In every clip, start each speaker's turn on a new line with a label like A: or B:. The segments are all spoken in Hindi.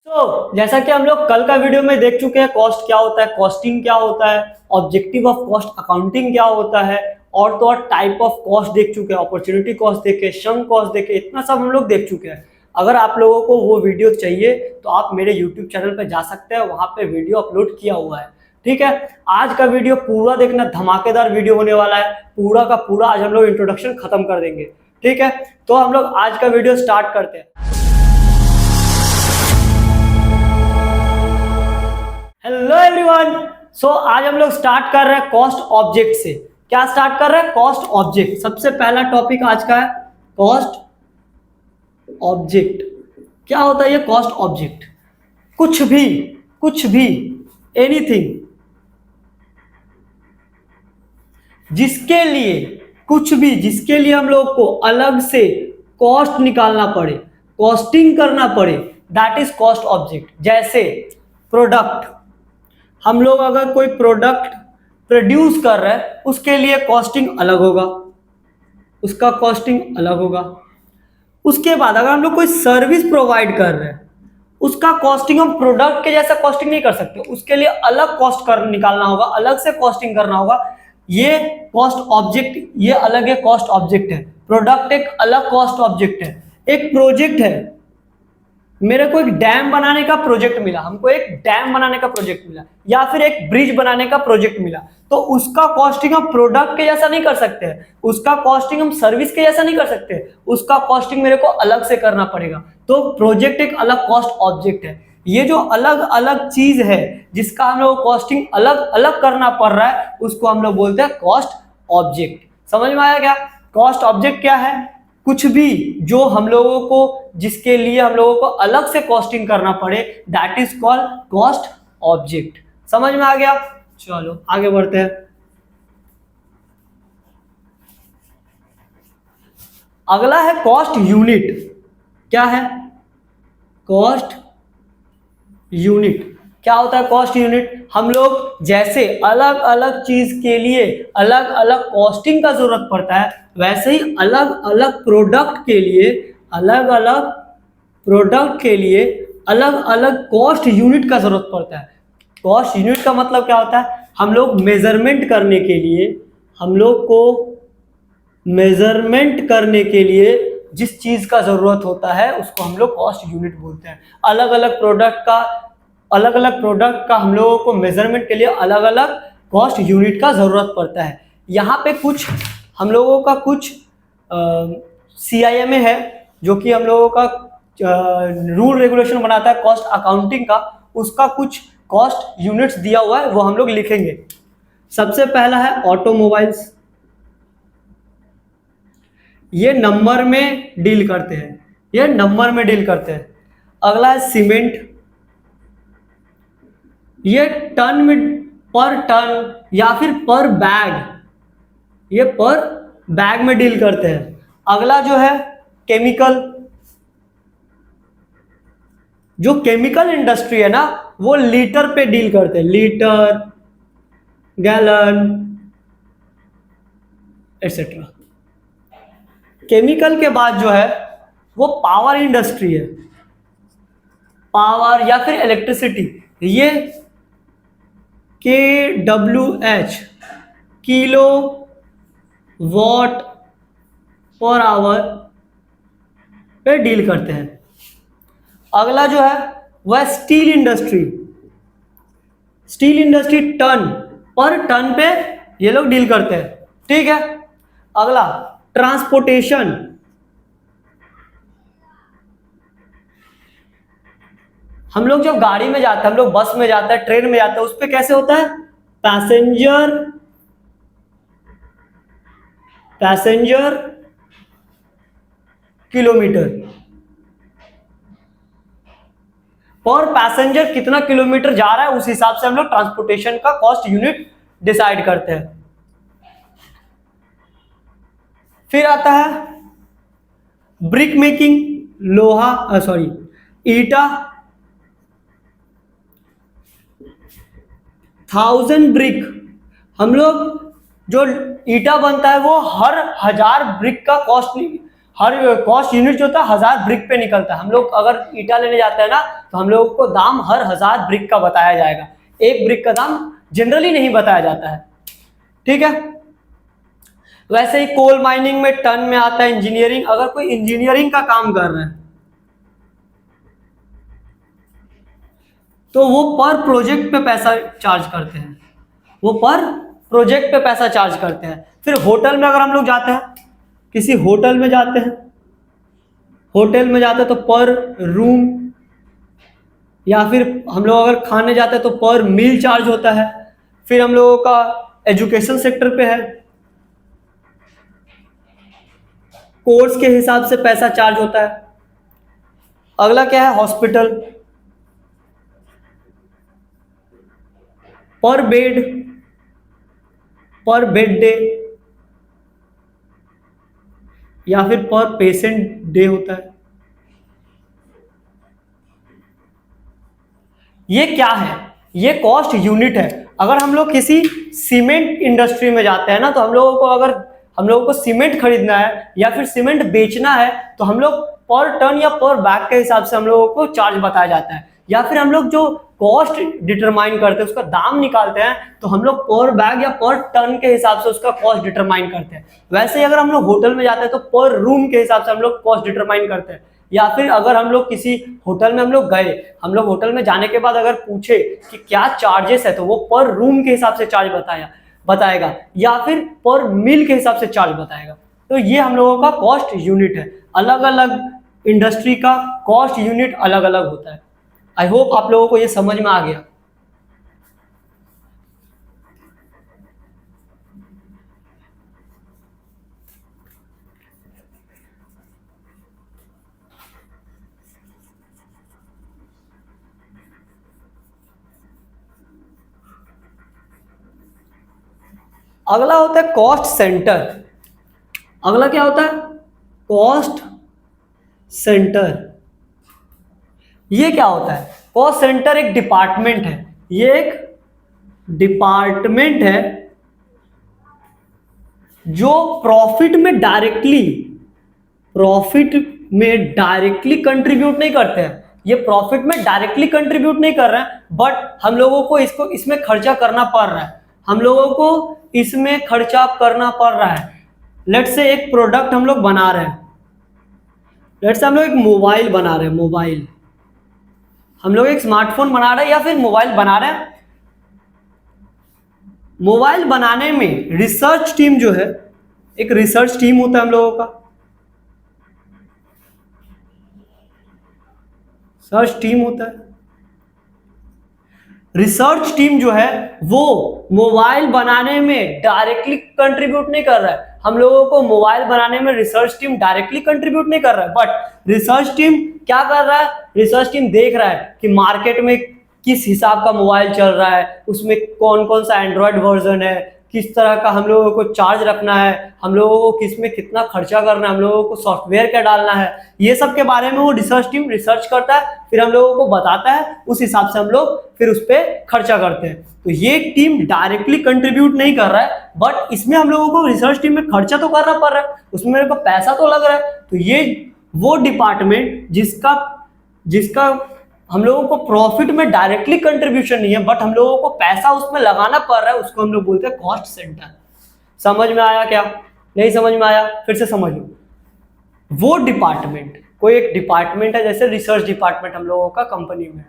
A: तो जैसा कि हम लोग कल का वीडियो में देख चुके हैं, कॉस्ट क्या होता है, कॉस्टिंग क्या होता है, ऑब्जेक्टिव ऑफ कॉस्ट अकाउंटिंग क्या होता है, और तो और टाइप ऑफ कॉस्ट देख चुके हैं, अपॉर्चुनिटी कॉस्ट देखे, शंक कॉस्ट देखे, इतना सब हम लोग देख चुके हैं। अगर आप लोगों को वो वीडियो चाहिए तो आप मेरे यूट्यूब चैनल पर जा सकते हैं, वहां पे वीडियो अपलोड किया हुआ है। ठीक है, आज का वीडियो पूरा देखना, धमाकेदार वीडियो होने वाला है। पूरा का पूरा आज हम लोग इंट्रोडक्शन खत्म कर देंगे। ठीक है, तो हम लोग आज का वीडियो स्टार्ट करते हैं। हेलो एवरीवन, सो आज हम लोग स्टार्ट कर रहे हैं कॉस्ट ऑब्जेक्ट से। क्या स्टार्ट कर रहे हैं? Cost object. सबसे पहला टॉपिक आज का है कॉस्ट ऑब्जेक्ट। क्या होता है ये कॉस्ट ऑब्जेक्ट? कुछ भी एनीथिंग जिसके लिए हम लोग को अलग से कॉस्ट निकालना पड़े, कॉस्टिंग करना पड़े, दैट इज कॉस्ट ऑब्जेक्ट। जैसे प्रोडक्ट, हम लोग अगर कोई प्रोडक्ट प्रोड्यूस कर रहे हैं उसके लिए कॉस्टिंग अलग होगा, उसका कॉस्टिंग अलग होगा। उसके बाद अगर हम लोग कोई सर्विस प्रोवाइड कर रहे हैं उसका कॉस्टिंग हम प्रोडक्ट के जैसा कॉस्टिंग नहीं कर सकते, उसके लिए अलग कॉस्ट कर निकालना होगा, अलग से कॉस्टिंग करना होगा। ये कॉस्ट ऑब्जेक्ट, ये अलग है कॉस्ट ऑब्जेक्ट है। प्रोडक्ट एक अलग कॉस्ट ऑब्जेक्ट है। एक प्रोजेक्ट है, मेरे को एक डैम बनाने का प्रोजेक्ट मिला, हमको एक डैम बनाने का प्रोजेक्ट मिला या फिर एक ब्रिज बनाने का प्रोजेक्ट मिला, तो उसका कॉस्टिंग हम प्रोडक्ट के जैसा नहीं कर सकते हैं, उसका कॉस्टिंग हम सर्विस के जैसा नहीं कर सकते, उसका कॉस्टिंग मेरे को अलग से करना पड़ेगा। तो प्रोजेक्ट एक अलग कॉस्ट ऑब्जेक्ट है। ये जो अलग अलग चीज है जिसका हम लोग कॉस्टिंग अलग अलग करना पड़ रहा है उसको हम लोग बोलते हैं कॉस्ट ऑब्जेक्ट। समझ में आया क्या? कॉस्ट ऑब्जेक्ट क्या है? कुछ भी जो हम लोगों को, जिसके लिए हम लोगों को अलग से कॉस्टिंग करना पड़े, that is called cost object. समझ में आ गया? चलो आगे बढ़ते हैं। अगला है कॉस्ट यूनिट। क्या है? Cost unit. क्या होता है कॉस्ट यूनिट? हम लोग जैसे अलग अलग चीज के लिए अलग अलग कॉस्टिंग का जरूरत पड़ता है, वैसे ही अलग अलग प्रोडक्ट के लिए अलग अलग कॉस्ट यूनिट का जरूरत पड़ता है। कॉस्ट यूनिट का मतलब क्या होता है? हम लोग मेजरमेंट करने के लिए, हम लोग को मेजरमेंट करने के लिए जिस चीज का जरूरत होता है उसको हम लोग कॉस्ट यूनिट बोलते हैं। अलग अलग प्रोडक्ट का हम लोगों को मेजरमेंट के लिए अलग अलग कॉस्ट यूनिट का जरूरत पड़ता है। यहाँ पे कुछ हम लोगों का कुछ CIMA है जो कि हम लोगों का रूल रेगुलेशन बनाता है कॉस्ट अकाउंटिंग का, उसका कुछ कॉस्ट यूनिट्स दिया हुआ है, वो हम लोग लिखेंगे। सबसे पहला है ऑटोमोबाइल्स, ये नंबर में डील करते हैं, अगला है सीमेंट, ये टन में, पर टन या फिर पर बैग, ये पर बैग में डील करते हैं। अगला जो है केमिकल, जो केमिकल इंडस्ट्री है ना वो लीटर पे डील करते हैं, लीटर, गैलन एटसेट्रा। केमिकल के बाद जो है वो पावर इंडस्ट्री है, पावर या फिर इलेक्ट्रिसिटी, ये KWH, kilo watt per hour पे डील करते हैं। अगला जो है वह स्टील इंडस्ट्री टन, पर टन पे ये लोग डील करते हैं। ठीक है, अगला ट्रांसपोर्टेशन, हम लोग जब गाड़ी में जाते हैं, हम लोग बस में जाते हैं, ट्रेन में जाते हैं, उस पे कैसे होता है? पैसेंजर किलोमीटर, पर पैसेंजर कितना किलोमीटर जा रहा है उस हिसाब से हम लोग ट्रांसपोर्टेशन का कॉस्ट यूनिट डिसाइड करते हैं। फिर आता है ब्रिक मेकिंग, ईटा, 1000 ब्रिक, हम लोग जो ईटा बनता है वो हर 1000 ब्रिक का कॉस्ट, हर कॉस्ट यूनिट जो होता है 1000 ब्रिक पे निकलता है। हम लोग अगर ईटा लेने जाते हैं ना तो हम लोगों को दाम हर 1000 ब्रिक का बताया जाएगा, एक ब्रिक का दाम जनरली नहीं बताया जाता है, ठीक है। वैसे ही कोल माइनिंग में टन में आता है। इंजीनियरिंग, अगर कोई इंजीनियरिंग का काम कर रहा है तो वो पर प्रोजेक्ट पे पैसा चार्ज करते हैं, वो पर प्रोजेक्ट पे पैसा चार्ज करते हैं। फिर होटल में अगर हम लोग जाते हैं, किसी होटल में जाते हैं, होटल में जाते हैं तो पर रूम, या फिर हम लोग अगर खाने जाते हैं तो पर मील चार्ज होता है। फिर हम लोगों का एजुकेशन सेक्टर पे है, कोर्स के हिसाब से पैसा चार्ज होता है। अगला क्या है, हॉस्पिटल, पर बेड, पर बेड डे, या फिर पर पेशेंट डे होता है। ये क्या है, ये कॉस्ट यूनिट है। अगर हम लोग किसी सीमेंट इंडस्ट्री में जाते हैं ना तो हम लोगों को, अगर हम लोगों को सीमेंट खरीदना है या फिर सीमेंट बेचना है तो हम लोग पर टन या पर बैग के हिसाब से हम लोगों को चार्ज बताया जाता है। या फिर हम लोग जो कॉस्ट डिटरमाइन करते हैं, उसका दाम निकालते हैं, तो हम लोग पर बैग या पर टन के हिसाब से उसका कॉस्ट डिटरमाइन करते हैं। वैसे ही अगर हम लोग होटल में जाते हैं तो पर रूम के हिसाब से हम लोग कॉस्ट डिटरमाइन करते हैं। या फिर अगर हम लोग किसी होटल में हम लोग गए, हम लोग होटल में जाने के बाद अगर पूछे कि क्या चार्जेस है तो वो पर रूम के हिसाब से चार्ज बताएगा, या फिर पर मील के हिसाब से चार्ज बताएगा। तो ये हम लोगों का कॉस्ट यूनिट है। अलग अलग इंडस्ट्री का कॉस्ट यूनिट अलग अलग होता है। आई होप आप लोगों को ये समझ में आ गया। अगला होता है कॉस्ट सेंटर। अगला क्या होता है, कॉस्ट सेंटर। ये क्या होता है, कॉस्ट सेंटर एक डिपार्टमेंट है, ये एक डिपार्टमेंट है जो प्रॉफिट में डायरेक्टली कंट्रीब्यूट नहीं करते हैं। ये प्रॉफिट में डायरेक्टली कंट्रीब्यूट नहीं कर रहे हैं, बट हम लोगों को इसमें खर्चा करना पड़ रहा है, हम लोगों को इसमें खर्चा करना पड़ रहा है। लेट्स से एक प्रोडक्ट हम लोग बना रहे हैं, लेट्स से हम लोग एक मोबाइल बना रहे हैं, मोबाइल, हम लोग एक स्मार्टफोन बना रहे हैं या फिर मोबाइल बना रहे हैं। मोबाइल बनाने में रिसर्च टीम जो है, एक रिसर्च टीम होता है हम लोगों का, सर्च टीम होता है। रिसर्च टीम जो है वो मोबाइल बनाने में डायरेक्टली कंट्रीब्यूट नहीं कर रहा है। हम लोगों को मोबाइल बनाने में रिसर्च टीम डायरेक्टली कंट्रीब्यूट नहीं कर रहा है, बट रिसर्च टीम क्या कर रहा है, रिसर्च टीम देख रहा है कि मार्केट में किस हिसाब का मोबाइल चल रहा है, उसमें कौन कौन सा एंड्रॉयड वर्जन है, किस तरह का हम लोगों को चार्ज रखना है, हम लोगों को किस में कितना खर्चा करना है, हम लोगों को सॉफ्टवेयर क्या डालना है, ये सब के बारे में वो रिसर्च टीम रिसर्च करता है, फिर हम लोगों को बताता है, उस हिसाब से हम लोग फिर उस पर खर्चा करते हैं। तो ये टीम डायरेक्टली कंट्रीब्यूट नहीं कर रहा है, बट इसमें हम लोगों को रिसर्च टीम में खर्चा तो करना पड़ रहा है, उसमें मेरे को पैसा तो लग रहा है। तो ये वो डिपार्टमेंट जिसका हम लोगों को प्रॉफिट में डायरेक्टली कंट्रीब्यूशन नहीं है, बट हम लोगों को पैसा उसमें लगाना पड़ रहा है, उसको हम लोग बोलते हैं कॉस्ट सेंटर। समझ में आया क्या, नहीं समझ में आया, फिर से समझ लो। वो डिपार्टमेंट, कोई एक डिपार्टमेंट है, जैसे रिसर्च डिपार्टमेंट हम लोगों का कंपनी में,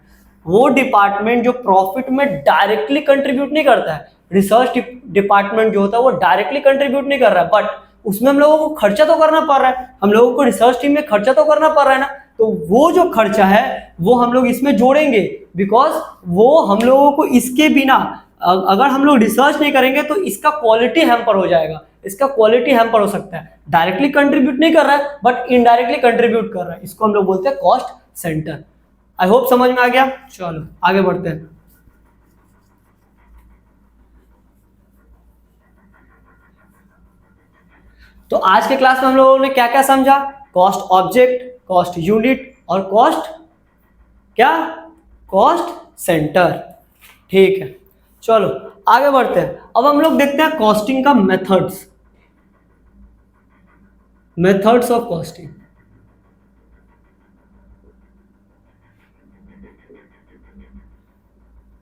A: वो डिपार्टमेंट जो प्रॉफिट में डायरेक्टली कंट्रीब्यूट नहीं करता है, रिसर्च डिपार्टमेंट जो होता है वो डायरेक्टली कंट्रीब्यूट नहीं कर रहा है, बट उसमें हम लोगों को खर्चा तो करना पड़ रहा है, हम लोगों को रिसर्च टीम में खर्चा तो करना पड़ रहा है ना। तो वो जो खर्चा है वो हम लोग इसमें जोड़ेंगे, बिकॉज वो हम लोगों को इसके बिना, अगर हम लोग रिसर्च नहीं करेंगे तो इसका क्वालिटी हैम्पर हो जाएगा, इसका क्वालिटी हैम्पर हो सकता है। डायरेक्टली कंट्रीब्यूट नहीं कर रहा है बट इनडायरेक्टली कंट्रीब्यूट कर रहा है, इसको हम लोग बोलते हैं कॉस्ट सेंटर। आई होप समझ में आ गया। चलो आगे बढ़ते हैं। तो आज के क्लास में हम लोगों ने क्या क्या समझा, कॉस्ट ऑब्जेक्ट, कॉस्ट यूनिट और कॉस्ट क्या, कॉस्ट सेंटर। ठीक है, चलो आगे बढ़ते हैं। अब हम लोग देखते हैं कॉस्टिंग का मेथड्स। Methods of costing.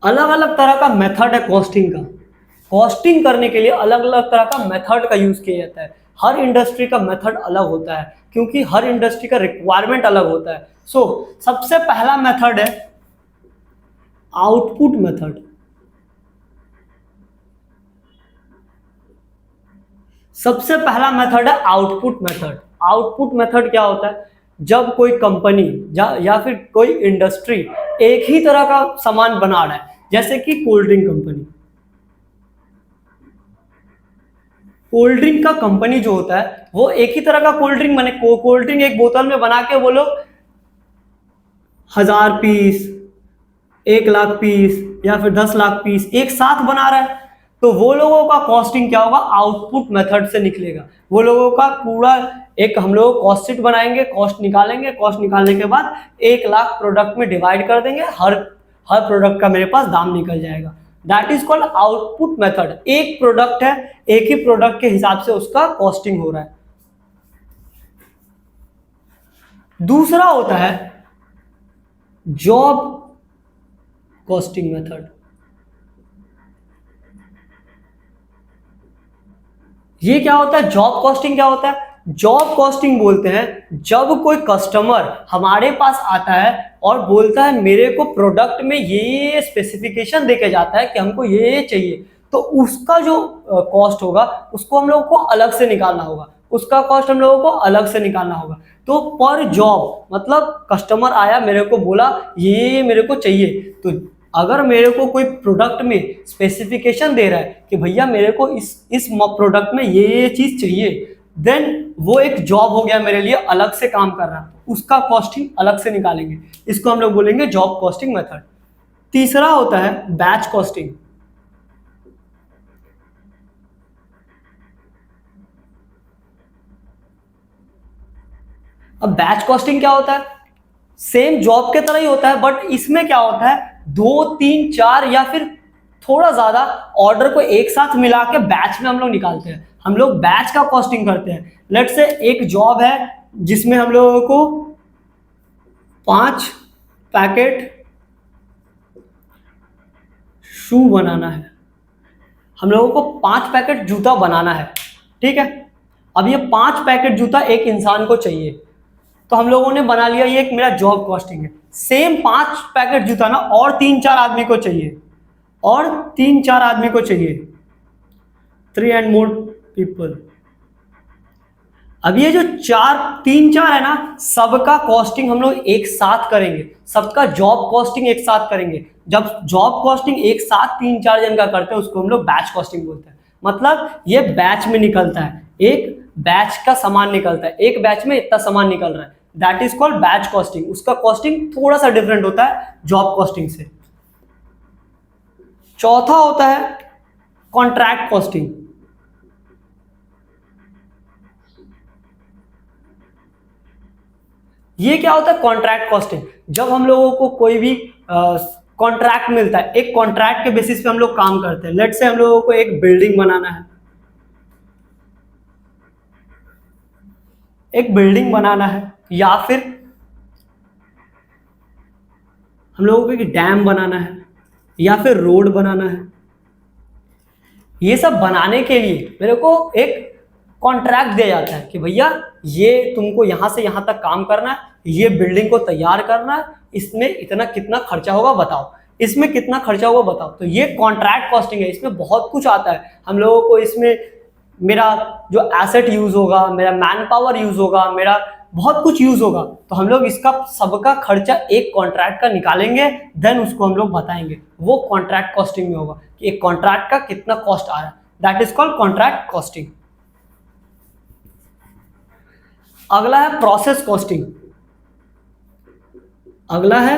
A: अलग अलग तरह का मेथड है कॉस्टिंग का। कॉस्टिंग करने के लिए अलग अलग तरह का मेथड का यूज किया जाता है। हर इंडस्ट्री का मेथड अलग होता है क्योंकि हर इंडस्ट्री का रिक्वायरमेंट अलग होता है। सो सबसे पहला मेथड है आउटपुट मेथड। सबसे पहला मेथड है आउटपुट मेथड। आउटपुट मेथड क्या होता है? जब कोई कंपनी या फिर कोई इंडस्ट्री एक ही तरह का सामान बना रहा है, जैसे कि cold drink company. Cold drink का कंपनी जो होता है वो एक ही तरह का कोल्ड ड्रिंक बने, कोल्ड ड्रिंक एक बोतल में बना के वो लोग 1000 पीस, 1 लाख पीस या फिर 10 लाख पीस एक साथ बना रहा है, तो वो लोगों का कॉस्टिंग क्या होगा? आउटपुट मेथड से निकलेगा। वो लोगों का पूरा एक हम लोग कॉस्ट शीट बनाएंगे, कॉस्ट निकालेंगे, कॉस्ट निकालने के बाद 1 लाख प्रोडक्ट में डिवाइड कर देंगे, हर हर प्रोडक्ट का मेरे पास दाम निकल जाएगा। That is called output method. एक प्रोडक्ट है, एक ही प्रोडक्ट के हिसाब से उसका कॉस्टिंग हो रहा है। दूसरा होता है जॉब कॉस्टिंग मेथड। ये क्या होता है? जॉब कॉस्टिंग क्या होता है? जॉब कॉस्टिंग बोलते हैं जब कोई कस्टमर हमारे पास आता है और बोलता है मेरे को प्रोडक्ट में ये स्पेसिफिकेशन देके जाता है कि हमको ये चाहिए, तो उसका जो कॉस्ट होगा उसको हम लोगों को अलग से निकालना होगा। उसका कॉस्ट हम लोगों को अलग से निकालना होगा। तो पर जॉब मतलब कस्टमर आया, मेरे को बोला ये मेरे को चाहिए, तो अगर मेरे को कोई प्रोडक्ट में स्पेसिफिकेशन दे रहा है कि भैया मेरे को इस प्रोडक्ट में ये चीज चाहिए, देन वो एक जॉब हो गया मेरे लिए, अलग से काम कर रहा है, उसका कॉस्टिंग अलग से निकालेंगे। इसको हम लोग बोलेंगे जॉब कॉस्टिंग मेथड। तीसरा होता है बैच कॉस्टिंग। अब बैच कॉस्टिंग क्या होता है? सेम जॉब के तरह ही होता है, बट इसमें क्या होता है 2 3 4 या फिर थोड़ा ज्यादा ऑर्डर को एक साथ मिला के बैच में हम लोग निकालते हैं। हम लोग बैच का कॉस्टिंग करते हैं। लेट से एक जॉब है जिसमें हम लोगों को 5 पैकेट शू बनाना है, हम लोगों को 5 पैकेट जूता बनाना है, ठीक है। अब ये 5 पैकेट जूता एक इंसान को चाहिए, तो हम लोगों ने बना लिया, ये एक मेरा जॉब कॉस्टिंग है। सेम 5 पैकेट जूता ना और 3 4 आदमी को चाहिए, और 3 4 आदमी को चाहिए, 3 and more people। अब ये जो 3 4 है ना, सबका कॉस्टिंग हम लोग एक साथ करेंगे, सबका जॉब कॉस्टिंग एक साथ करेंगे। जब जॉब कॉस्टिंग एक साथ 3 4 जन का करते हैं उसको हम लोग बैच कॉस्टिंग बोलते हैं। मतलब ये बैच में निकलता है, एक बैच का सामान निकलता है, एक बैच में इतना सामान निकल रहा है, that is called batch costing. उसका कॉस्टिंग थोड़ा सा डिफरेंट होता है जॉब कॉस्टिंग से। चौथा होता है कॉन्ट्रैक्ट कॉस्टिंग। ये क्या होता है कॉन्ट्रैक्ट कॉस्टिंग? जब हम लोगों को कोई भी कॉन्ट्रैक्ट मिलता है, एक कॉन्ट्रैक्ट के बेसिस पे हम लोग काम करते हैं। लेट से हम लोगों को एक बिल्डिंग बनाना है, एक बिल्डिंग बनाना है, या फिर हम लोगों को एक डैम बनाना है, या फिर रोड बनाना है। ये सब बनाने के लिए मेरे को एक कॉन्ट्रैक्ट दिया जाता है कि भैया ये तुमको यहां से यहां तक काम करना है, ये बिल्डिंग को तैयार करना है, इसमें इतना कितना खर्चा होगा बताओ, इसमें कितना खर्चा होगा बताओ। तो ये कॉन्ट्रैक्ट कॉस्टिंग है, इसमें बहुत कुछ आता है। हम लोगों को इसमें मेरा जो एसेट यूज होगा, मेरा मैन पावर यूज होगा, मेरा बहुत कुछ यूज होगा, तो हम लोग इसका सबका खर्चा एक कॉन्ट्रैक्ट का निकालेंगे, देन उसको हम लोग बताएंगे। वो कॉन्ट्रैक्ट कॉस्टिंग में होगा कि एक कॉन्ट्रैक्ट का कितना कॉस्ट आ रहा है, that is called contract costing. अगला है प्रोसेस कॉस्टिंग। अगला है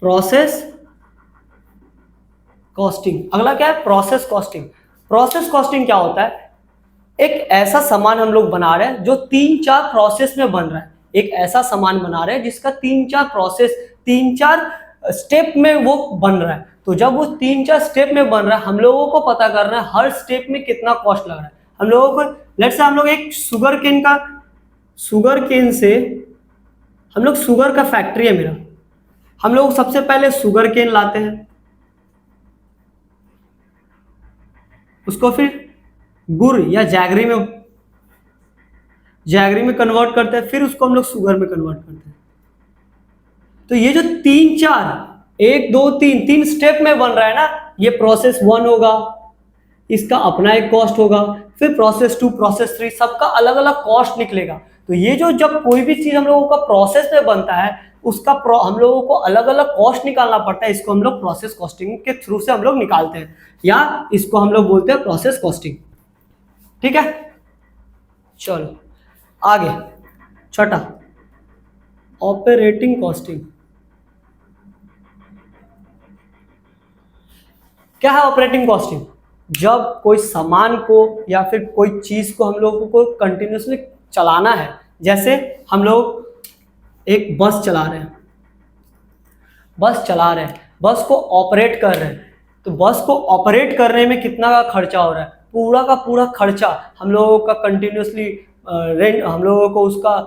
A: प्रोसेस कॉस्टिंग। अगला क्या है? Process costing. प्रोसेस कॉस्टिंग क्या होता है? एक ऐसा सामान हम लोग बना रहे हैं जो 3 4 प्रोसेस में बन रहा है। एक ऐसा सामान बना रहे हैं जिसका 3 4 प्रोसेस, 3 4 स्टेप में वो बन रहा है। तो जब वो 3 4 स्टेप में बन रहा है, हम लोगों को पता करना है हर स्टेप में कितना कॉस्ट लग रहा है। हम लोगों को लेट्स से हम लोग एक शुगर केन से हम लोग शुगर का फैक्ट्री है मेरा, हम लोग सबसे पहले शुगर केन लाते हैं, उसको फिर गुड़ या जैगरी में कन्वर्ट करते हैं, फिर उसको हम लोग शुगर में कन्वर्ट करते हैं। तो ये जो तीन चार 1 2 3 तीन स्टेप में बन रहा है ना, ये प्रोसेस 1 होगा, इसका अपना एक कॉस्ट होगा, फिर प्रोसेस 2 प्रोसेस 3 सबका अलग अलग कॉस्ट निकलेगा। तो ये जो जब कोई भी चीज हम लोगों का प्रोसेस में बनता है उसका हम लोगों को अलग अलग कॉस्ट निकालना पड़ता है, इसको हम लोग प्रोसेस कॉस्टिंग के थ्रू से हम लोग निकालते हैं, या इसको हम लोग बोलते हैं प्रोसेस कॉस्टिंग। ठीक है, चलो आगे छठा ऑपरेटिंग कॉस्टिंग। क्या है ऑपरेटिंग कॉस्टिंग? जब कोई सामान को या फिर कोई चीज को हम लोगों को कंटिन्यूसली चलाना है, जैसे हम लोग एक बस चला रहे हैं, बस को ऑपरेट कर रहे हैं, तो बस को ऑपरेट करने में कितना का खर्चा हो रहा है, पूरा का पूरा खर्चा हम लोगों का कंटिन्यूसली रेंट, हम लोगों को उसका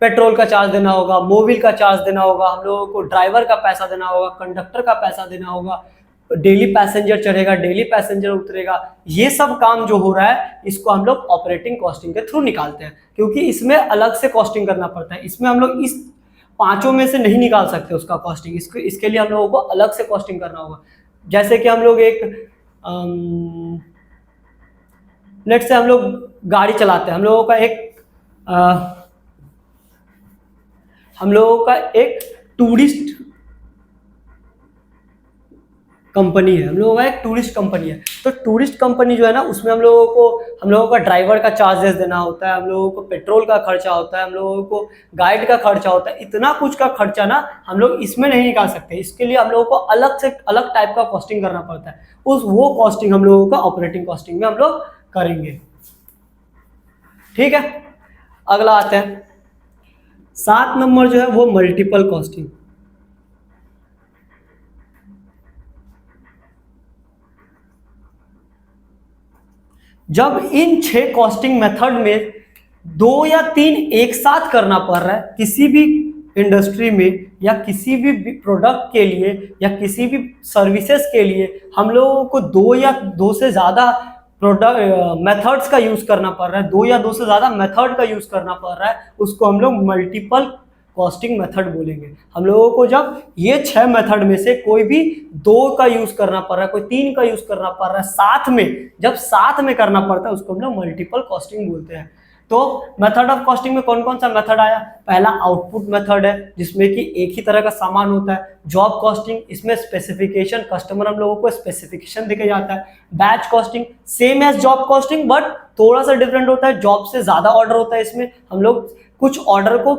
A: पेट्रोल का चार्ज देना होगा, मोबिल का चार्ज देना होगा, हम लोगों को ड्राइवर का पैसा देना होगा, कंडक्टर का पैसा देना होगा, डेली पैसेंजर चढ़ेगा, डेली पैसेंजर उतरेगा, ये सब काम जो हो रहा है इसको हम लोग ऑपरेटिंग कॉस्टिंग के थ्रू निकालते हैं, क्योंकि इसमें अलग से कॉस्टिंग करना पड़ता है, इसमें हम लोग इस पांचों में से नहीं निकाल सकते उसका कॉस्टिंग, इसके लिए हम लोगों को अलग से कॉस्टिंग करना होगा। जैसे कि हम लोग एक लेट से हम लोग गाड़ी चलाते हैं, हम लोगों का एक टूरिस्ट कंपनी है, तो टूरिस्ट कंपनी जो है ना, उसमें हम लोगों का ड्राइवर का चार्जेस देना होता है, हम लोगों को पेट्रोल का खर्चा होता है, हम लोगों को गाइड का खर्चा होता है, इतना कुछ का खर्चा ना हम लोग इसमें नहीं निकाल सकते, इसके लिए हम लोगों को अलग से अलग टाइप का कॉस्टिंग करना पड़ता है, वो कॉस्टिंग हम लोगों का ऑपरेटिंग कॉस्टिंग में हम लोग करेंगे। ठीक है, अगला आते हैं 7 नंबर जो है वो मल्टीपल कॉस्टिंग। जब इन 6 कॉस्टिंग मेथड में 2 या 3 एक साथ करना पड़ रहा है किसी भी इंडस्ट्री में, या किसी भी प्रोडक्ट के लिए, या किसी भी सर्विसेज के लिए, हम लोगों को 2 या 2 से ज़्यादा प्रोडक्ट मेथड्स का यूज़ करना पड़ रहा है, 2 या 2 से ज़्यादा मेथड का यूज़ करना पड़ रहा है, उसको हम लोग मल्टीपल कॉस्टिंग मेथड बोलेंगे। हम लोगों को जब ये 6 मेथड में से कोई भी 2 का यूज करना पड़ रहा है, कोई 3 का यूज करना पड़ रहा है, साथ में करना पड़ता है, उसको हम लोग मल्टीपल कॉस्टिंग बोलते हैं। तो मेथड ऑफ कॉस्टिंग में कौन कौन सा मेथड आया? पहला आउटपुट मेथड है, जिसमें कि एक ही तरह का सामान होता है। जॉब कॉस्टिंग, इसमें स्पेसिफिकेशन, कस्टमर हम लोगों को स्पेसिफिकेशन देके जाता है। Batch costing same as job costing, but थोड़ा सा डिफरेंट होता है, जॉब से ज्यादा ऑर्डर होता है, इसमें हम लोग कुछ ऑर्डर को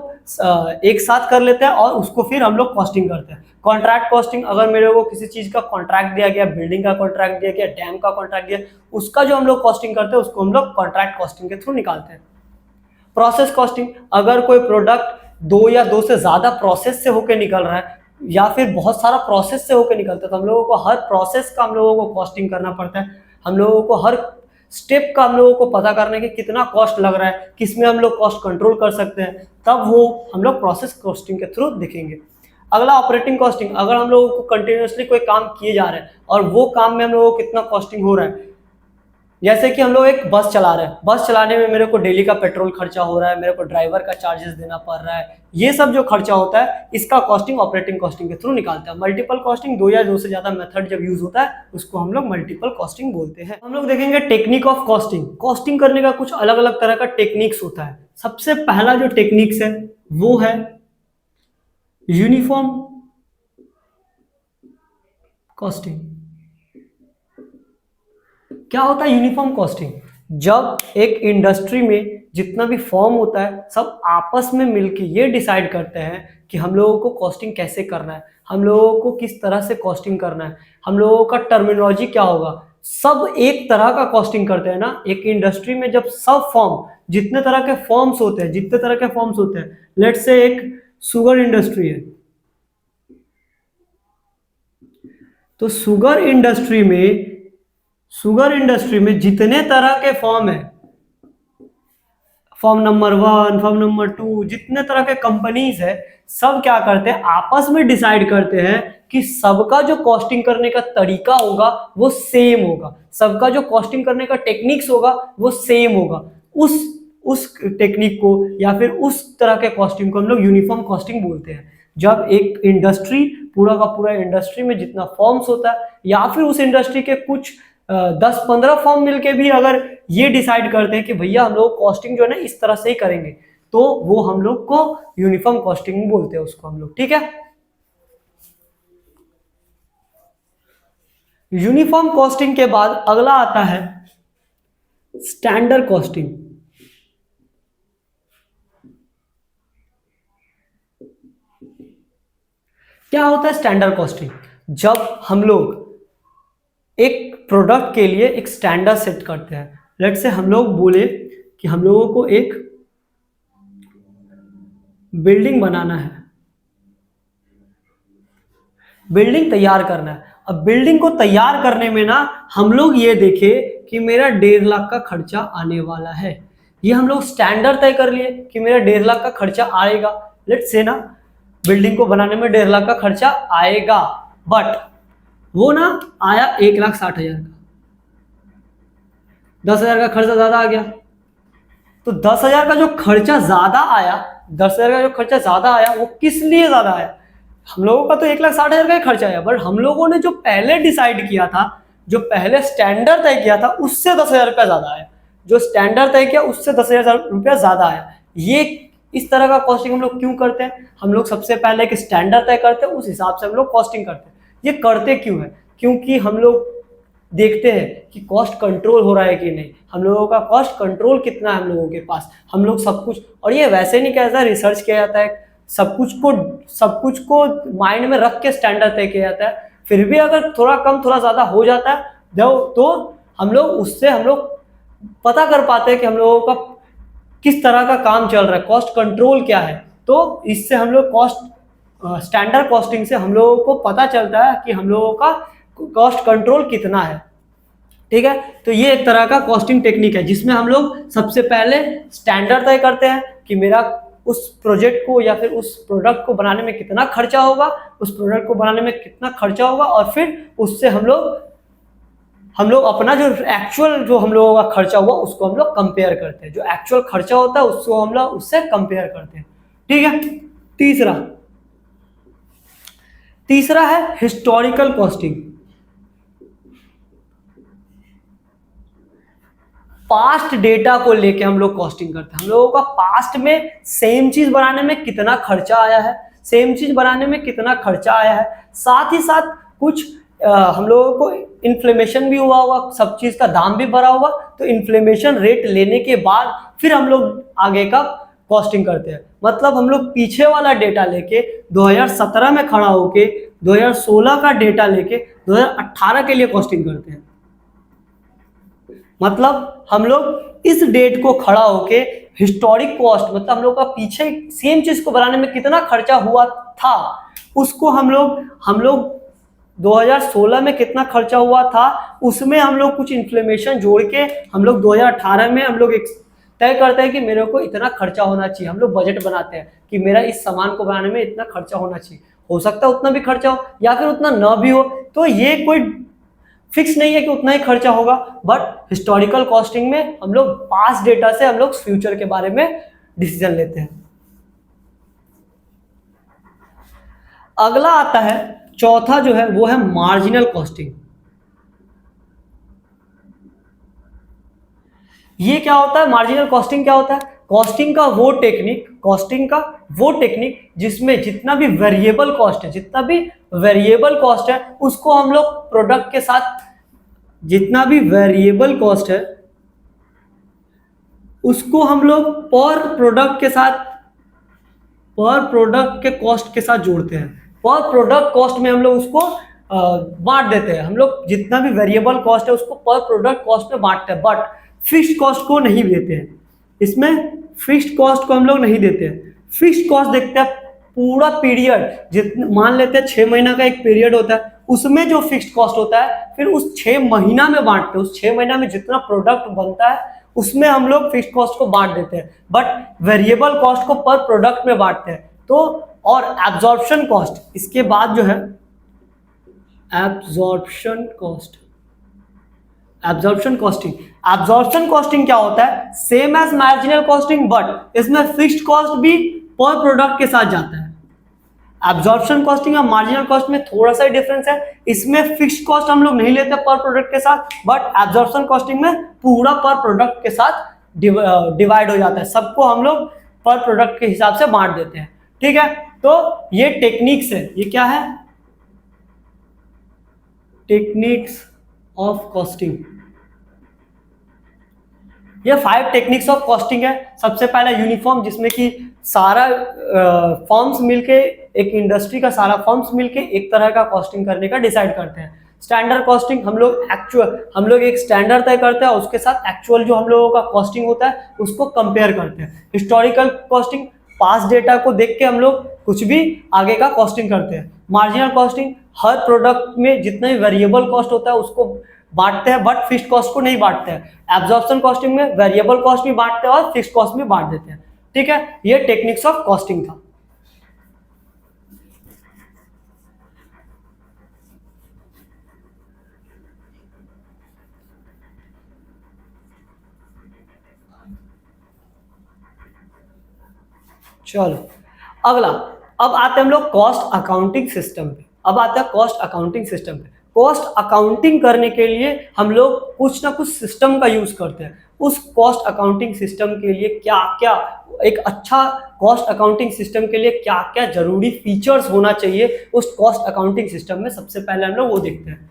A: एक साथ कर लेते हैं और उसको फिर हम लोग कॉस्टिंग करते हैं। कॉन्ट्रैक्ट कॉस्टिंग, अगर मेरे को किसी चीज का कॉन्ट्रैक्ट दिया गया, बिल्डिंग का कॉन्ट्रैक्ट दिया गया, डैम का कॉन्ट्रैक्ट दिया, उसका जो हम लोग कॉस्टिंग करते हैं उसको हम लोग कॉन्ट्रैक्ट कॉस्टिंग के थ्रू निकालते हैं। प्रोसेस कॉस्टिंग, अगर कोई प्रोडक्ट 2 या 2 से ज्यादा प्रोसेस से होकर निकल रहा है, या फिर बहुत सारा प्रोसेस से होकर निकलता है, तो हम लोगों को हर प्रोसेस का हम लोगों को कॉस्टिंग करना पड़ता है। हम लोगों को हर स्टेप का हम लोगों को पता करने के कितना कॉस्ट लग रहा है, किसमें हम लोग कॉस्ट कंट्रोल कर सकते हैं, तब वो हम लोग प्रोसेस कॉस्टिंग के थ्रू देखेंगे। अगला ऑपरेटिंग कॉस्टिंग, अगर हम लोगों को कंटिन्यूसली कोई काम किए जा रहे हैं और वो काम में हम लोगों को कितना कॉस्टिंग हो रहा है, जैसे कि हम लोग एक बस चला रहे हैं, बस चलाने में मेरे को डेली का पेट्रोल खर्चा हो रहा है, मेरे को ड्राइवर का चार्जेस देना पड़ रहा है, ये सब जो खर्चा होता है इसका कॉस्टिंग ऑपरेटिंग कॉस्टिंग के थ्रू निकालते हैं। मल्टीपल कॉस्टिंग, 2 या 2 से ज्यादा मेथड जब यूज होता है उसको हम लोग मल्टीपल कॉस्टिंग बोलते हैं। हम लोग देखेंगे टेक्निक ऑफ कॉस्टिंग। कॉस्टिंग करने का कुछ अलग अलग तरह का टेक्निक्स होता है। सबसे पहला जो टेक्निक्स है वो है यूनिफॉर्म कॉस्टिंग। क्या होता है यूनिफॉर्म कॉस्टिंग? जब एक इंडस्ट्री में जितना भी फॉर्म होता है सब आपस में मिलकर ये डिसाइड करते हैं कि हम लोगों को कॉस्टिंग कैसे करना है, हम लोगों को किस तरह से कॉस्टिंग करना है, हम लोगों का टर्मिनोलॉजी क्या होगा, सब एक तरह का कॉस्टिंग करते हैं ना। एक इंडस्ट्री में जब सब फॉर्म, जितने तरह के फॉर्म्स होते हैं, लेट्स से एक शुगर इंडस्ट्री है, तो शुगर इंडस्ट्री में जितने तरह के फॉर्म है फर्म नंबर 1, फर्म नंबर 2, जितने तरह के कंपनीज है, सब क्या करते हैं, आपस में डिसाइड करते हैं कि सबका जो कॉस्टिंग करने का तरीका होगा वो सेम होगा, सबका जो कॉस्टिंग करने का टेक्निक्स होगा वो सेम होगा। उस टेक्निक को या फिर उस तरह के कॉस्टिंग को हम लोग यूनिफॉर्म कॉस्टिंग बोलते हैं। जब एक इंडस्ट्री, पूरा का पूरा इंडस्ट्री में जितना फॉर्म्स होता है, या फिर उस इंडस्ट्री के कुछ 10-15 फॉर्म मिलके भी अगर ये डिसाइड करते हैं कि भैया हम लोग कॉस्टिंग जो है ना इस तरह से ही करेंगे, तो वो हम लोग को यूनिफॉर्म कॉस्टिंग बोलते हैं उसको हम लोग, ठीक है। यूनिफॉर्म कॉस्टिंग के बाद अगला आता है स्टैंडर्ड कॉस्टिंग। क्या होता है स्टैंडर्ड कॉस्टिंग? जब हम लोग एक प्रोडक्ट के लिए एक स्टैंडर्ड सेट करते हैं। लेट्स से हम लोग बोले कि हम लोगों को एक बिल्डिंग बनाना है, बिल्डिंग तैयार करना है। अब बिल्डिंग को तैयार करने में ना हम लोग ये देखे कि मेरा 1.5 लाख का खर्चा आने वाला है। ये हम लोग स्टैंडर्ड तय कर लिए कि मेरा 1.5 लाख का खर्चा आएगा। लेट्स से ना बिल्डिंग को बनाने में 1.5 लाख का खर्चा आएगा, बट वो ना आया 1,60,000 का, 10,000 का खर्चा ज्यादा आ गया। तो 10,000 का जो खर्चा ज्यादा आया, 10,000 का जो खर्चा ज्यादा आया वो किस लिए ज्यादा आया? हम लोगों का तो 1,60,000 का ही खर्चा आया, बट हम लोगों ने जो पहले डिसाइड किया था, जो पहले स्टैंडर्ड तय किया था, उससे 10,000 रुपया ज्यादा आया। जो स्टैंडर्ड तय किया उससे 10,000 रुपया ज्यादा आया। ये इस तरह का कॉस्टिंग हम लोग क्यों करते हैं? हम लोग सबसे पहले एक स्टैंडर्ड तय करते हैं, उस हिसाब से हम लोग कॉस्टिंग करते हैं। ये करते क्यों है? क्योंकि हम लोग देखते हैं कि कॉस्ट कंट्रोल हो रहा है कि नहीं, हम लोगों का कॉस्ट कंट्रोल कितना है हम लोगों के पास। हम लोग सब कुछ, और ये वैसे नहीं कैसा रिसर्च किया जाता है, सब कुछ को माइंड में रख के स्टैंडर्ड तय किया जाता है। फिर भी अगर थोड़ा कम थोड़ा ज्यादा हो जाता है तो हम लोग उससे हम लोग पता कर पाते हैं कि हम लोगों का किस तरह का काम चल रहा है, कॉस्ट कंट्रोल क्या है। तो इससे हम लोग स्टैंडर्ड कॉस्टिंग से हम लोगों को पता चलता है कि हम लोगों का कॉस्ट कंट्रोल कितना है, ठीक है। तो ये एक तरह का कॉस्टिंग टेक्निक है जिसमें हम लोग सबसे पहले स्टैंडर्ड तय करते हैं कि मेरा उस प्रोजेक्ट को या फिर उस प्रोडक्ट को बनाने में कितना खर्चा होगा, उस प्रोडक्ट को बनाने में कितना खर्चा होगा, और फिर उससे हम लोग अपना जो एक्चुअल जो हम लोगों का खर्चा हुआ उसको हम लोग कंपेयर करते हैं। जो एक्चुअल खर्चा होता है उसको हम लोग उससे कंपेयर करते हैं, ठीक है। तीसरा है हिस्टोरिकल कॉस्टिंग। पास्ट डेटा को लेके हम लोग कॉस्टिंग करते हैं। हम लोगों का पास्ट में सेम चीज बनाने में कितना खर्चा आया है, सेम चीज बनाने में कितना खर्चा आया है, साथ ही साथ कुछ हम लोगों को इन्फ्लेमेशन भी हुआ होगा, सब चीज का दाम भी बढ़ा होगा। तो इन्फ्लेमेशन रेट लेने के बाद फिर हम लोग आगे का कॉस्टिंग करते हैं। मतलब हम लोग पीछे वाला डेटा लेके 2017 में खड़ा होके 2016 का डेटा लेके 2018 के लिए कॉस्टिंग करते हैं। मतलब हम लोग इस डेट को खड़ा होके हिस्टोरिक कॉस्ट, मतलब हम लोग का पीछे सेम चीज को बनाने में कितना खर्चा हुआ था उसको हम लोग 2016 में कितना खर्चा हुआ था उसमें हम लोग कुछ इन्फ्लेमेशन जोड़ के हम लोग 2018 में हम लोग तय करते हैं कि मेरे को इतना खर्चा होना चाहिए। हम लोग बजट बनाते हैं कि मेरा इस सामान को बनाने में इतना खर्चा होना चाहिए। हो सकता है उतना भी खर्चा हो या फिर उतना ना भी हो, तो ये कोई फिक्स नहीं है कि उतना ही खर्चा होगा। बट हिस्टोरिकल कॉस्टिंग में हम लोग पास्ट डेटा से हम लोग फ्यूचर के बारे में डिसीजन लेते हैं। अगला आता है, चौथा जो है वो है मार्जिनल कॉस्टिंग। ये क्या होता है? मार्जिनल कॉस्टिंग क्या होता है? कॉस्टिंग का वो टेक्निक जिसमें जितना भी वेरिएबल कॉस्ट है उसको हम लोग प्रोडक्ट के साथ, जितना भी वेरिएबल कॉस्ट है उसको हम लोग पर प्रोडक्ट के कॉस्ट के साथ जोड़ते हैं। पर प्रोडक्ट कॉस्ट में हम लोग उसको बांट देते हैं। हम लोग जितना भी वेरिएबल कॉस्ट है उसको पर प्रोडक्ट कॉस्ट में बांटते हैं, बट फिक्स्ड कॉस्ट को नहीं देते हैं। इसमें फिक्स्ड कॉस्ट को हम लोग नहीं देते हैं। फिक्स्ड कॉस्ट देखते हैं पूरा पीरियड, जितना मान लेते हैं 6 महीना का एक पीरियड होता है, उसमें जो फिक्स्ड कॉस्ट होता है फिर उस 6 महीना में बांटते हैं। उस 6 महीना में जितना प्रोडक्ट बनता है उसमें हम लोग फिक्स्ड कॉस्ट को बांट देते हैं, बट वेरिएबल कॉस्ट को पर प्रोडक्ट में बांटते हैं। तो और एब्जॉर्प्शन कॉस्ट, इसके बाद जो है एब्जॉर्प्शन कॉस्टिंग क्या होता है? Same as marginal costing, but इसमें फिक्स्ड कॉस्ट भी पर प्रोडक्ट के साथ जाता है। एब्जॉर्प्शन कॉस्टिंग और मार्जिनल कॉस्ट में थोड़ा सा डिफरेंस है, इसमें फिक्स्ड कॉस्ट हम लोग नहीं लेते पर प्रोडक्ट के साथ, बट एब्जॉर्प्शन कॉस्टिंग में पूरा पर प्रोडक्ट के साथ डिवाइड हो जाता है, सबको हम लोग पर प्रोडक्ट के हिसाब से बांट देते हैं। ठीक है, तो ये टेक्निक्स है, ये क्या है? Techniques of costing. ये 5 टेक्निक्स ऑफ कॉस्टिंग है। सबसे पहला यूनिफॉर्म, जिसमें कि सारा फॉर्म्स मिलके, एक इंडस्ट्री का सारा फॉर्म्स मिलके एक तरह का कॉस्टिंग करने का डिसाइड करते हैं। स्टैंडर्ड कॉस्टिंग, हम लोग एक स्टैंडर्ड तय करते हैं, उसके साथ एक्चुअल जो हम लोगों का कॉस्टिंग होता है उसको कंपेयर करते हैं। हिस्टोरिकल कॉस्टिंग, पास्ट डेटा को देख के हम लोग कुछ भी आगे का कॉस्टिंग करते हैं। मार्जिनल कॉस्टिंग, हर प्रोडक्ट में जितना भी वेरिएबल कॉस्ट होता है उसको बांटते हैं, बट फिक्स्ड कॉस्ट को नहीं बांटते हैं। एब्जॉर्प्शन कॉस्टिंग में वेरिएबल कॉस्ट भी बांटते हैं और फिक्स्ड कॉस्ट भी बांट देते हैं। ठीक है, ये टेक्निक्स ऑफ कॉस्टिंग था। चलो अगला, अब आते हैं हम लोग कॉस्ट अकाउंटिंग सिस्टम पे। कॉस्ट अकाउंटिंग करने के लिए हम लोग कुछ ना कुछ सिस्टम का यूज करते हैं। उस कॉस्ट अकाउंटिंग सिस्टम के लिए क्या क्या, एक अच्छा कॉस्ट अकाउंटिंग सिस्टम के लिए क्या क्या जरूरी फीचर्स होना चाहिए उस कॉस्ट अकाउंटिंग सिस्टम में, सबसे पहले हम लोग वो देखते हैं।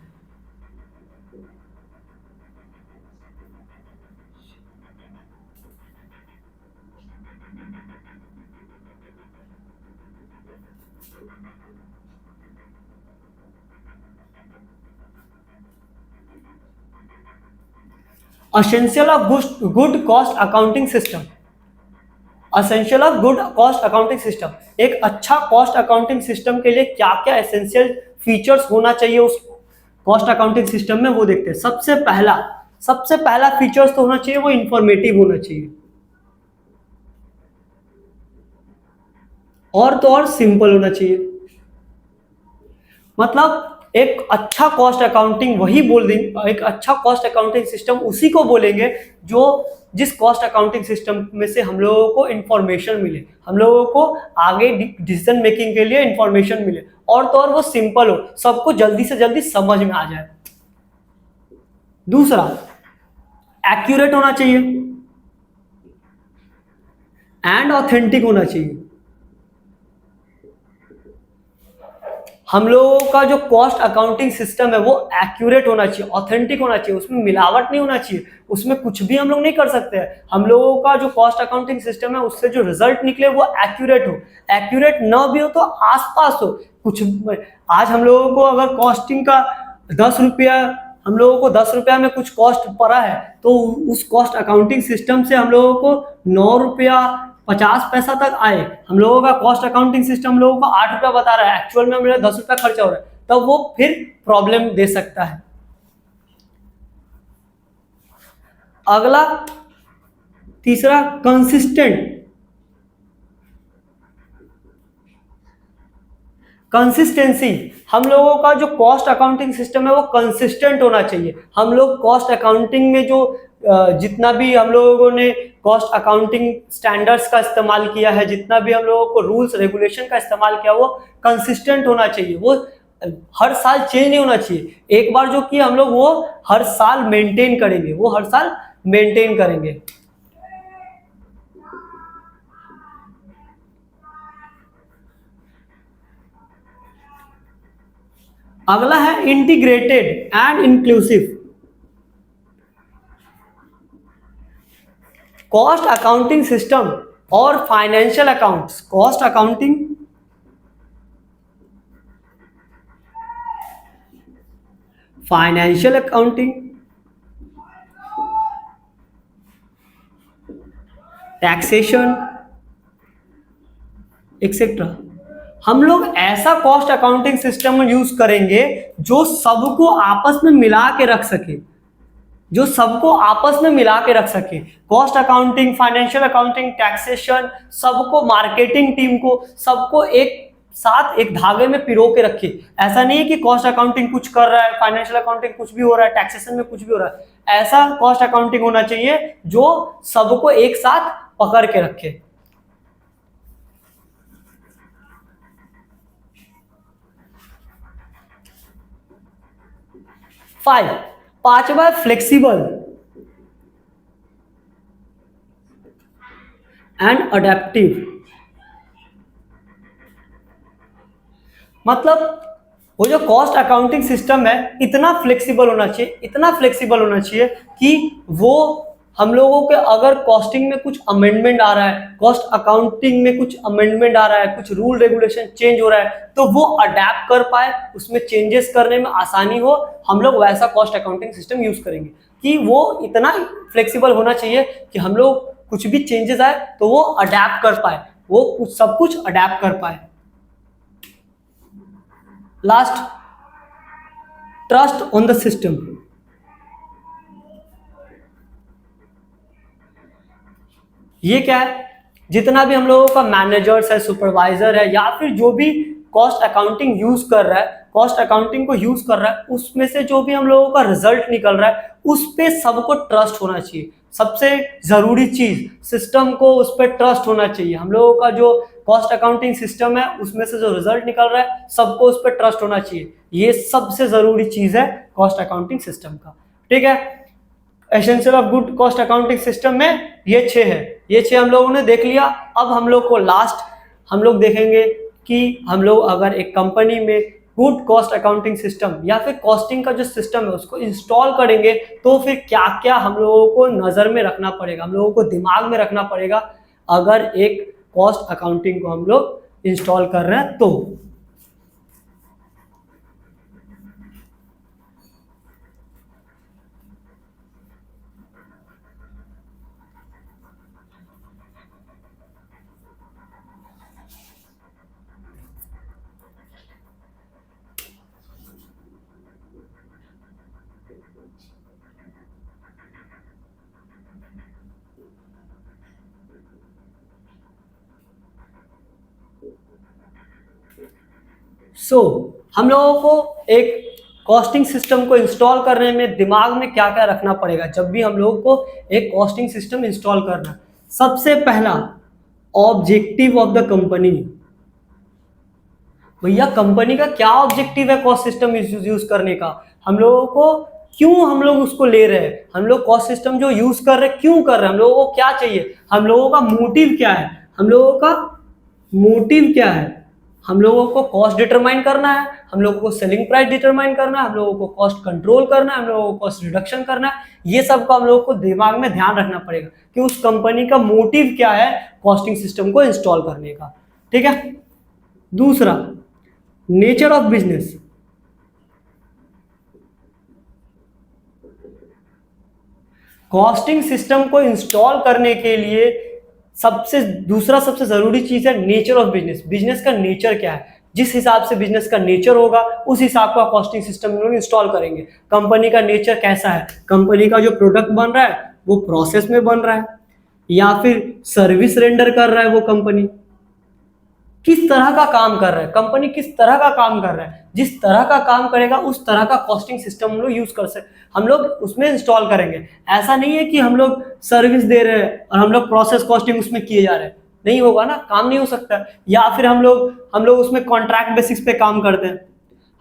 A: Essential of good cost accounting system। Essential of good cost accounting system, एक अच्छा कॉस्ट अकाउंटिंग सिस्टम के लिए क्या क्या एसेंशियल फीचर्स होना चाहिए उस कॉस्ट अकाउंटिंग सिस्टम में, वो देखते हैं। सबसे पहला फीचर्स तो होना चाहिए, वो इंफॉर्मेटिव होना चाहिए, और तो और सिंपल होना चाहिए। मतलब एक अच्छा कॉस्ट अकाउंटिंग वही बोल देंगे, एक अच्छा कॉस्ट अकाउंटिंग सिस्टम उसी को बोलेंगे जो जिस कॉस्ट अकाउंटिंग सिस्टम में से हम लोगों को इंफॉर्मेशन मिले, हम लोगों को आगे डिसीजन मेकिंग के लिए इंफॉर्मेशन मिले, और तो और वो सिंपल हो, सबको जल्दी से जल्दी समझ में आ जाए। दूसरा, एक्यूरेट होना चाहिए एंड ऑथेंटिक होना चाहिए। हम लोगों का जो कॉस्ट अकाउंटिंग सिस्टम है वो एक्यूरेट होना चाहिए, ऑथेंटिक होना चाहिए, उसमें मिलावट नहीं होना चाहिए, उसमें कुछ भी हम लोग नहीं कर सकते हैं। हम लोगों का जो कॉस्ट अकाउंटिंग सिस्टम है उससे जो रिजल्ट निकले वो एक्यूरेट हो, एक्यूरेट ना भी हो तो आसपास हो कुछ। आज हम लोगों को अगर कॉस्टिंग का 10 रुपया, हम लोगों को 10 रुपया में कुछ कॉस्ट पड़ा है, तो उस कॉस्ट अकाउंटिंग सिस्टम से हम लोगों को 9 रुपया 50 पैसा तक आए। हम लोगों का कॉस्ट अकाउंटिंग सिस्टम हम लोगों को 8 रुपया बता रहा है, एक्चुअल में मेरा 10 रुपया खर्चा हो रहा है, तब वो फिर प्रॉब्लम दे सकता है। अगला, तीसरा, कंसिस्टेंसी। हम लोगों का जो कॉस्ट अकाउंटिंग सिस्टम है वो कंसिस्टेंट होना चाहिए। हम लोग कॉस्ट अकाउंटिंग में जो जितना भी हम लोगों ने कॉस्ट अकाउंटिंग स्टैंडर्ड्स का इस्तेमाल किया है, जितना भी हम लोगों को रूल्स रेगुलेशन का इस्तेमाल किया, वो कंसिस्टेंट होना चाहिए, वो हर साल चेंज नहीं होना चाहिए। एक बार जो किया हम लोग वो हर साल मेंटेन करेंगे, अगला है integrated and inclusive. Cost accounting system और financial accounts, cost accounting, financial accounting, taxation etcetera, हम लोग ऐसा कॉस्ट अकाउंटिंग सिस्टम यूज करेंगे जो सबको आपस में मिला के रख सके। जो सबको आपस में मिला के रख सके। Cost accounting, financial accounting, taxation, सबको, मार्केटिंग टीम को, सबको एक साथ एक धागे में पिरो के रखे। ऐसा नहीं है कि कॉस्ट अकाउंटिंग कुछ कर रहा है, फाइनेंशियल अकाउंटिंग कुछ भी हो रहा है, टैक्सेशन में कुछ भी हो रहा है। ऐसा कॉस्ट अकाउंटिंग होना चाहिए जो सबको एक साथ पकड़ के रखे। पांचवा, फ्लेक्सिबल एंड अडेप्टिव। मतलब वो जो कॉस्ट अकाउंटिंग सिस्टम है इतना फ्लेक्सिबल होना चाहिए, इतना फ्लेक्सिबल होना चाहिए कि वो हम लोगों के अगर कॉस्टिंग में कुछ अमेंडमेंट आ रहा है, कॉस्ट अकाउंटिंग में कुछ अमेंडमेंट आ रहा है, कुछ रूल रेगुलेशन चेंज हो रहा है, तो वो अडेप्ट कर पाए, उसमें चेंजेस करने में आसानी हो। हम लोग वैसा कॉस्ट अकाउंटिंग सिस्टम यूज करेंगे कि वो इतना फ्लेक्सिबल होना चाहिए कि हम लोग कुछ भी चेंजेस आए तो वो अडेप्ट कर पाए, वो सब कुछ अडेप्ट कर पाए। Last, trust on the system. ये क्या है? जितना भी हम लोगों का मैनेजर्स है, सुपरवाइजर है, या फिर जो भी कॉस्ट अकाउंटिंग यूज कर रहा है, कॉस्ट अकाउंटिंग को यूज कर रहा है, उसमें से जो भी हम लोगों का रिजल्ट निकल रहा है उस पे सबको ट्रस्ट होना चाहिए। सबसे जरूरी चीज, सिस्टम को उस पर ट्रस्ट होना चाहिए। हम लोगों का जो कॉस्ट अकाउंटिंग सिस्टम है उसमें से जो रिजल्ट निकल रहा है सबको उस पर ट्रस्ट होना चाहिए। ये सबसे जरूरी चीज है कॉस्ट अकाउंटिंग सिस्टम का। ठीक है, essential of good cost accounting system में ये 6 है। ये 6 हम लोगों ने देख लिया। अब हम लोग को लास्ट हम लोग देखेंगे कि हम लोग अगर एक कंपनी में गुड कॉस्ट अकाउंटिंग सिस्टम या फिर कॉस्टिंग का जो सिस्टम है उसको इंस्टॉल करेंगे तो फिर क्या क्या हम लोगों को नजर में रखना पड़ेगा, हम लोगों को दिमाग में रखना पड़ेगा अगर एक कॉस्ट अकाउंटिंग को हम लोग इंस्टॉल कर रहे हैं तो। हम लोगों को एक कॉस्टिंग सिस्टम को इंस्टॉल करने में दिमाग में क्या क्या रखना पड़ेगा जब भी हम लोगों को एक कॉस्टिंग सिस्टम इंस्टॉल करना है। सबसे पहला, ऑब्जेक्टिव ऑफ द कंपनी। भैया कंपनी का क्या ऑब्जेक्टिव है कॉस्ट सिस्टम यूज करने का, हम लोगों को क्यों हम लोग उसको ले रहे हैं, हम लोग कॉस्ट सिस्टम जो यूज कर रहे हैं क्यों कर रहे हैं, हम लोगों को क्या चाहिए, हम लोगों का मोटिव क्या है, हम लोगों का मोटिव क्या है। हम लोगों को कॉस्ट डिटरमाइन करना है, हम लोगों को सेलिंग प्राइस डिटरमाइन करना है, हम लोगों को कॉस्ट कंट्रोल करना है, हम लोगों को कॉस्ट रिडक्शन करना है। ये सब का हम लोगों को दिमाग में ध्यान रखना पड़ेगा कि उस कंपनी का मोटिव क्या है कॉस्टिंग सिस्टम को इंस्टॉल करने का। ठीक है, दूसरा, nature of business. Costing system को इंस्टॉल करने के लिए सबसे जरूरी चीज है नेचर ऑफ बिजनेस। बिजनेस का नेचर क्या है, जिस हिसाब से बिजनेस का नेचर होगा उस हिसाब का कॉस्टिंग सिस्टम लोग इंस्टॉल करेंगे। कंपनी का नेचर कैसा है, कंपनी का जो प्रोडक्ट बन रहा है वो प्रोसेस में बन रहा है या फिर सर्विस रेंडर कर रहा है, वो कंपनी किस तरह का काम कर रहा है, कंपनी किस तरह का काम कर रहा है, जिस तरह का काम करेगा उस तरह का कॉस्टिंग सिस्टम हम लोग यूज कर सकते, हम लोग उसमें इंस्टॉल करेंगे। ऐसा नहीं है कि हम लोग सर्विस दे रहे हैं और हम लोग प्रोसेस कॉस्टिंग उसमें किए जा रहे हैं, नहीं होगा ना, काम नहीं हो सकता। या फिर हम लोग उसमें कॉन्ट्रैक्ट बेसिस पे काम करते हैं,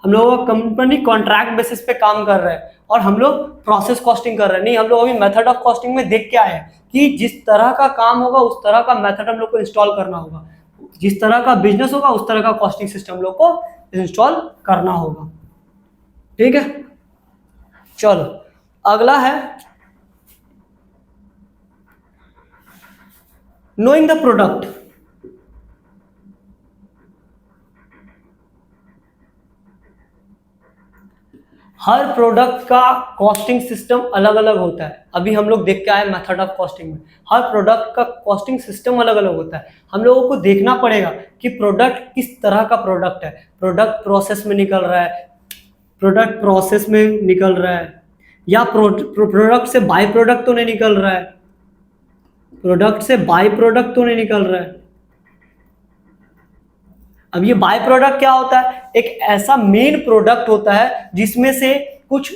A: हम लोग कंपनी कॉन्ट्रैक्ट बेसिस पे काम कर रहे हैं और हम लोग प्रोसेस कॉस्टिंग कर रहे हैं, नहीं, हम लोग अभी मेथड ऑफ कॉस्टिंग में देख के आए हैं कि जिस तरह का काम होगा उस तरह का मेथड हम लोग को इंस्टॉल करना होगा, जिस तरह का बिजनेस होगा उस तरह का कॉस्टिंग सिस्टम लोग को इंस्टॉल करना होगा। ठीक है, चलो अगला है knowing the product. Her product का कॉस्टिंग सिस्टम अलग अलग होता है। अभी हम लोग देख के आए मेथड ऑफ कॉस्टिंग में, हर प्रोडक्ट का कॉस्टिंग सिस्टम अलग अलग होता है। हम लोगों को देखना पड़ेगा कि प्रोडक्ट किस तरह का प्रोडक्ट है, प्रोडक्ट प्रोसेस में निकल रहा है, प्रोडक्ट प्रोसेस में निकल रहा है या प्रोडक्ट से बाई प्रोडक्ट तो नहीं निकल रहा है, प्रोडक्ट से बाई प्रोडक्ट तो नहीं निकल रहा है। अब ये बाय प्रोडक्ट क्या होता है? एक ऐसा मेन प्रोडक्ट होता है जिसमें से कुछ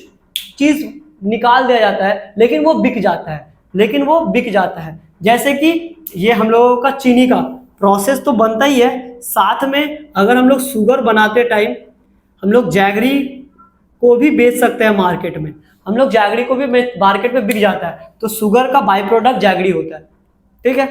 A: चीज निकाल दिया जाता है लेकिन वो बिक जाता है, लेकिन वो बिक जाता है। जैसे कि ये हम लोगों का चीनी का प्रोसेस तो बनता ही है, साथ में अगर हम लोग शुगर बनाते टाइम हम लोग जैगरी को भी बेच सकते हैं मार्केट में, हम लोग जैगरी को भी मार्केट में बिक जाता है, तो शुगर का बाय प्रोडक्ट जैगरी होता है। ठीक है,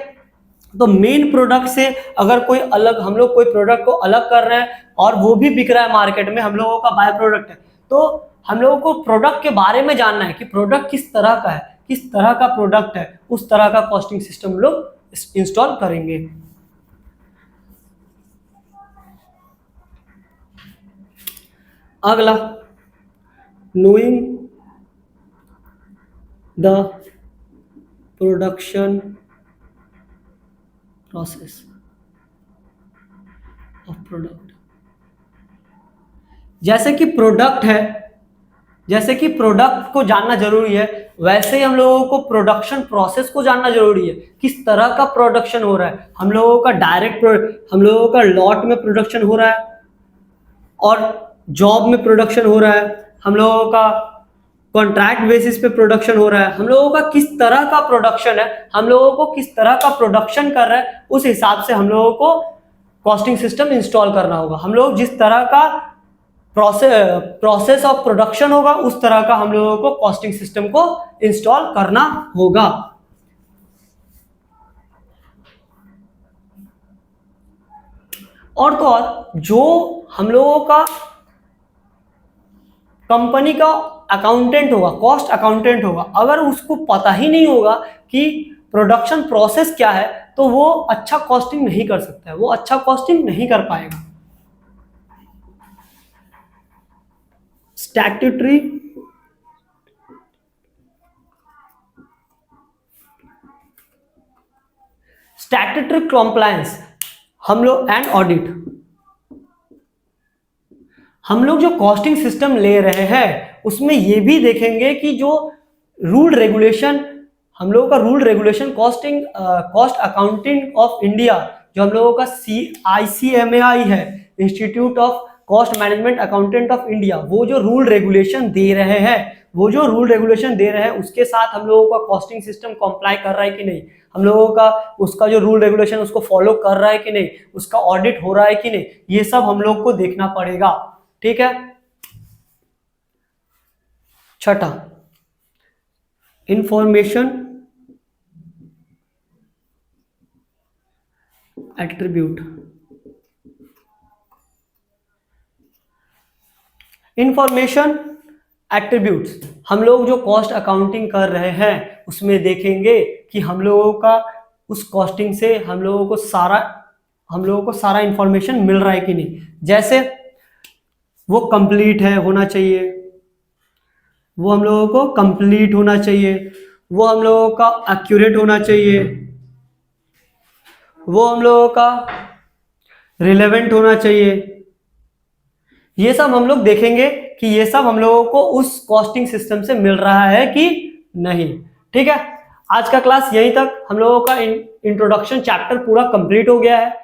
A: तो मेन प्रोडक्ट से अगर कोई अलग, हम लोग कोई प्रोडक्ट को अलग कर रहे हैं और वो भी बिक रहा है मार्केट में, हम लोगों का बाय प्रोडक्ट है, तो हम लोगों को प्रोडक्ट के बारे में जानना है कि प्रोडक्ट किस तरह का है, किस तरह का प्रोडक्ट है, उस तरह का कॉस्टिंग सिस्टम लोग इंस्टॉल करेंगे। अगला, knowing the production process of product. जैसे कि प्रोडक्ट है, जैसे कि प्रोडक्ट को जानना जरूरी है, वैसे ही हम लोगों को प्रोडक्शन प्रोसेस को जानना जरूरी है। किस तरह का प्रोडक्शन हो रहा है, हम लोगों का डायरेक्ट, हम लोगों का लॉट में प्रोडक्शन हो रहा है और जॉब में प्रोडक्शन हो रहा है, हम लोगों का कॉन्ट्रैक्ट बेसिस पे प्रोडक्शन हो रहा है, हम लोगों का किस तरह का प्रोडक्शन है, हम लोगों को किस तरह का प्रोडक्शन कर रहा है, उस हिसाब से हम लोगों को कॉस्टिंग सिस्टम इंस्टॉल करना होगा। हम लोग जिस तरह का प्रोसेस ऑफ प्रोडक्शन होगा उस तरह का हम लोगों को कॉस्टिंग सिस्टम को इंस्टॉल करना होगा। और तो और जो हम लोगों का कंपनी का अकाउंटेंट होगा, कॉस्ट अकाउंटेंट होगा, अगर उसको पता ही नहीं होगा कि प्रोडक्शन प्रोसेस क्या है तो वो अच्छा कॉस्टिंग नहीं कर सकता है, वो अच्छा कॉस्टिंग नहीं कर पाएगा। स्टैट्यूटरी कॉम्प्लायंस हम लोग एंड ऑडिट, हम लोग जो कॉस्टिंग सिस्टम ले रहे हैं उसमें ये भी देखेंगे कि जो रूल रेगुलेशन, हम लोगों का rule regulation costing cost accounting of India, जो हम लोगों का ICMAI है, institute of cost management accountant of India, वो जो रूल रेगुलेशन दे रहे हैं, वो जो रूल रेगुलेशन दे रहे हैं उसके साथ हम लोगों का कॉस्टिंग सिस्टम कंप्लाई कर रहा है कि नहीं, हम लोगों का उसका जो रूल रेगुलेशन उसको फॉलो कर रहा है कि नहीं, उसका ऑडिट हो रहा है कि नहीं, ये सब हम लोग को देखना पड़ेगा। ठीक है। छठा, इंफॉर्मेशन एट्रीब्यूट। इंफॉर्मेशन एट्रीब्यूट्स हम लोग जो कॉस्ट अकाउंटिंग कर रहे हैं उसमें देखेंगे कि हम लोगों का उस कॉस्टिंग से हम लोगों को सारा इंफॉर्मेशन मिल रहा है कि नहीं। जैसे वो कंप्लीट है, होना चाहिए, वो हम लोगों को कंप्लीट होना चाहिए, वो हम लोगों का एक्यूरेट होना चाहिए, वो हम लोगों का रिलेवेंट होना चाहिए। ये सब हम लोग देखेंगे कि ये सब हम लोगों को उस कॉस्टिंग सिस्टम से मिल रहा है कि नहीं। ठीक है, आज का क्लास यहीं तक, हम लोगों का इंट्रोडक्शन चैप्टर पूरा कंप्लीट हो गया है।